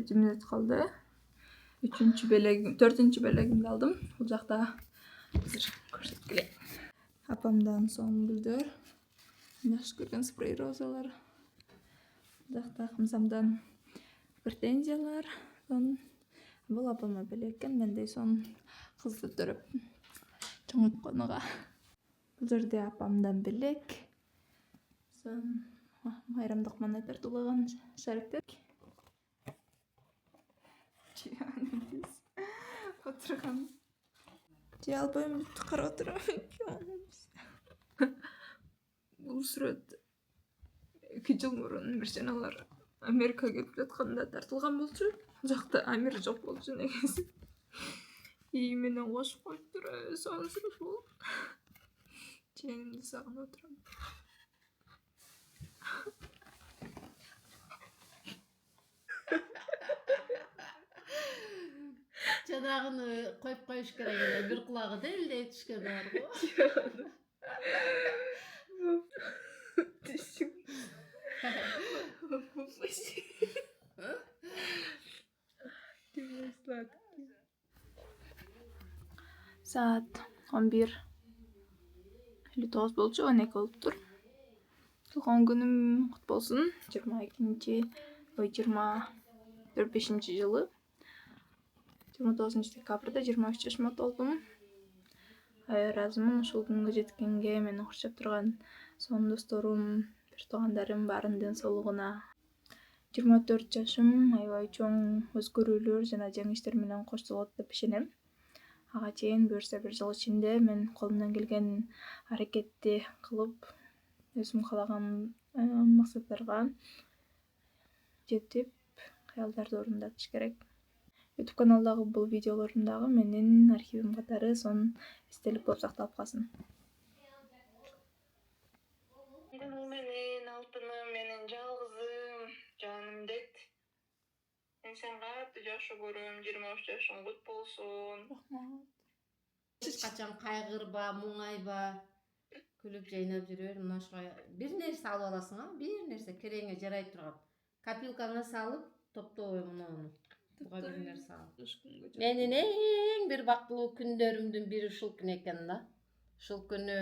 7 minut kaldı. 4. белегимди алдым. Бул жакта азыр көрсөткүлөйм. Апамдан соң гүлдөр. Жакшы көргөн спрей розалар. Бул жакта кымсамдан гортензиялар. Бул апама белек экен, мендей сон кызды төрөп чоңойтконуга. Бул жерде апамдан белек. Сон майрамдык манайдар тулаган шариктер. Отырган. Же албайм карап отурам. Бул сүрөт 2 жыл мурун Миржаналар Америкага кетип жатканда тартылган болчу. Бул жакта Амир жок болчу негизи. И менен кошуп коюптур. Сон сүрөт бул. Ченимди сагынып отурам. Çanağını koyup koyuş gerek. Bir kulağı değil de yetişken var bu. Düşüm. Saat 11:59 болчу, 12 болуптур. Туулган күнүм кут болсун. 25-жылы 29 декабрда 23 жашыма толдум. Ыраазымын ушул күнгө жеткенге, мени курчап турган сонун досторум, бир туугандарым баарын ден соолугуна. 24 жашым аябай чоң өзгөрүүлөр жана жеңиштер менен коштолот деп ишенем. Ага чейин буюрса бир жыл ичинде мен колумдан келген аракетти кылып, өзүм каалаган максаттарга жетип, каялдарды орундатыш керек. YouTube каналдагы бул видеолордун дагы менин архивим катары сонун эстелик болуп сакталып калсын. Менин алтыным, менин жалгызым, жанымдет. Мен сени катты жакшы көрөм. 23 жашың кут болсун. Рахмат. Hiç kaçan kaygırba, muңайба, күлүп жайнап жүрөр. Мына бир нерсе алып аласың, бир нерсе кереңе жарай турган. Копилкаңа салып, топтобой муну. Буга бир нерсе ал. Менин эң бир бактылуу күндөрүмдүн бири ушул күн экен да. Ушул күнү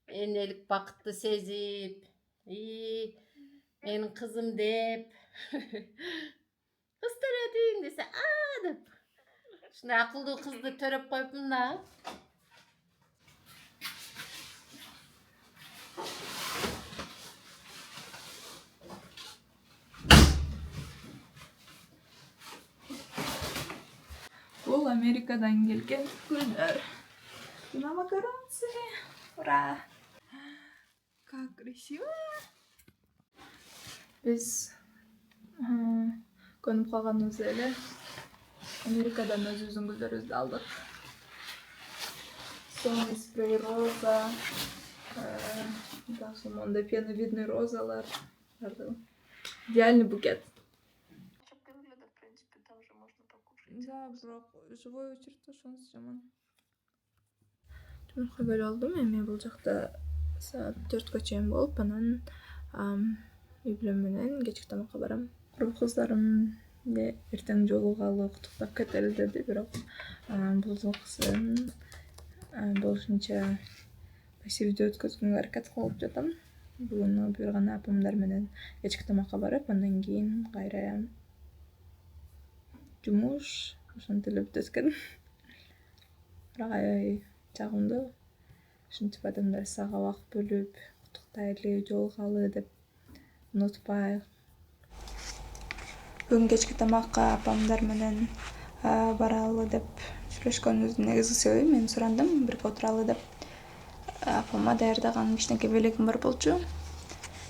энелик бакытты сезип, менин кызым деп, кыз төрөдүң десе, деп. Ушундай акылдуу кызды төрөп коюпмун да. Бул Америкадан келген гүлдөр. На макаронцы. Ура! Как красиво! Биз көнүп калганыбыз эле Америкадан өзүбүздүн гүлдөрүбүздү алдык. Сонун спрей роза, мондай пеновидный розалар. Идеальный букет. В принципе, там же можно покушать. Да, бирок живой очередь ошонусу жаман. Жумушка бөлүп алдым. Эми бул жакта саат 4-кө чейин болуп, анан үй бүлөм менен кечки тамакка барам. Курбу кыздарым эртең жолугалы куттуктап кетели деди, бирок бул жолкусын болушунча пассивдүү өткөзгөнгө аракет кылып жатам. Бүгүн буюрган апамдар менен кечки тамакка барып, андан кийин кайра жумуш ошентип эле бүтөт экен. Бирок аябай жагымдуу. Ушинтип адамдар сага убакыт бөлүп, куттуктайлы, жолугалы деп унутпай. Бүгүн кечки тамакка апамдар менен баралы деп сүйлөшкөнүбүздүн негизги себеби мен сурандым, бирге отуралы деп. Апама даярдаган кичинекей белегим бар болчу.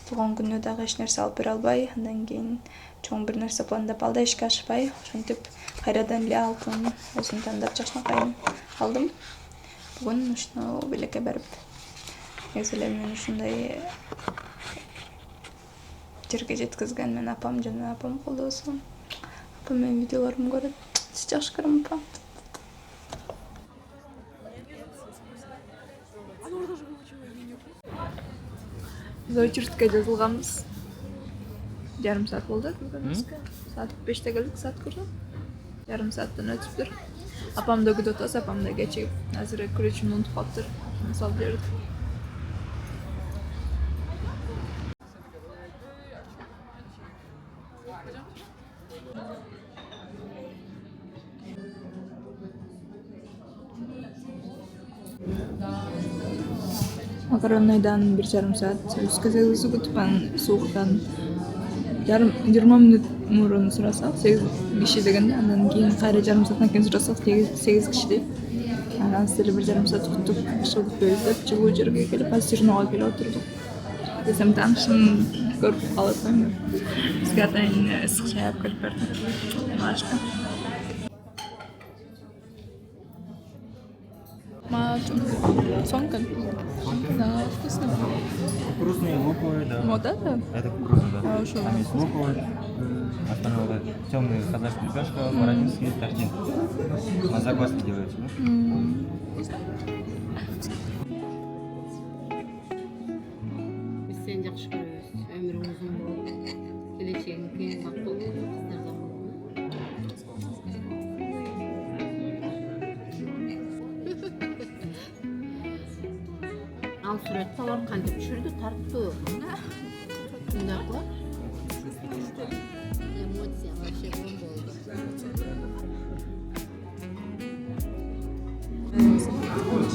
Туулган күнүнө дагы эч нерсе алып бере албай, андан кийин чоң бир нерсе пландап ал да ишке ашпай, ошентип кайрадан эле алтын өзүм тандап жакшынакайын алдым. Бүгүн ушуну белекке берип, негизи эле мен ушундай жерге жеткизген мен апам жана апам колдосу. Апам менин видеолорумду көрөт. Сиз жакшы көрөм, апа. Biz очередке жазылганбыз. Жарым saat болду келгенибизге. Saat 5'te geldik, saat kurdu. Yarım saatten ötüptür. Apam da güdü otas, apam da geçip. Hazır külüçümü unutup kaptır. Sal berdi. Makaronaydan 1,5 saat üskü күтүп анан сууктан 20 мүнөт мурун сурасак 8 киши дегенде, андан кийин кайра жарым сааттан кийин сурасак 8 киши. Анан силе 1,5 саат күттүк, ошол күтпөйбүз деп жылуу жерге келип, азыр Сирнова келип отурдук. Десем таанышым көрүп калып атам. Бизге атайын ысык чай алып келип берди. Башка. Сонкан. Да, вкусно. Кукурузные луковые, да. Вот это? Это кукурузный, да. А что? Там есть луковый, остальное вот темный казахский лепешка, бородинский, тортин. На закваске делается, да? Biz seni yaxşı görüyoruz. Ömrün uzun bol. Geleceğin kıyın bak bol. Kızlardan bol. Al suratı var kanka düşürdü tarttı. Bundaklar. Emosiyalar şey oldu.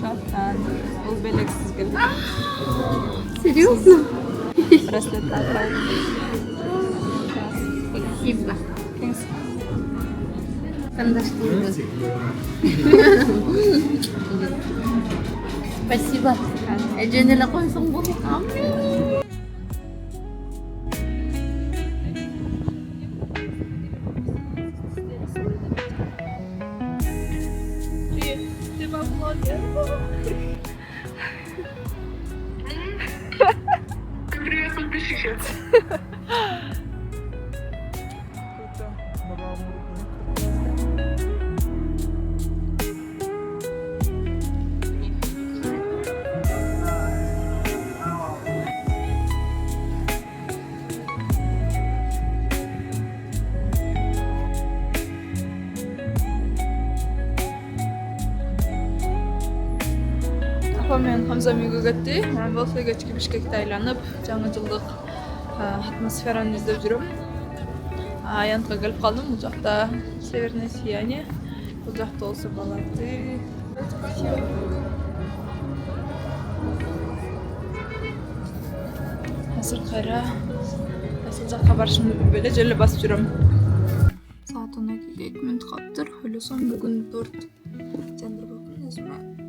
Шаттан. Ол белексиз келди. Серьезно? Браслетти отправили. Спасибо. Кандаштыңыз. Спасибо. Эженеле койсоң болот. Ты во блоге. Привет, подписчики. Апам менен Хамза үйгө кетти. Анан болсо кечки Бишкекте айланып, жаңы жылдык атмосфераны издеп жүрөм. Аянтка келип калдым. Бул жакта северное сияние. Бул жакта болсо балаты. Азыр кайра кайсыл жакка барышымды билбей эле жөн эле басып жүрөм. Saat 12'de 2 minut kalktır. Öyle son bugün 4 Cendir bakın.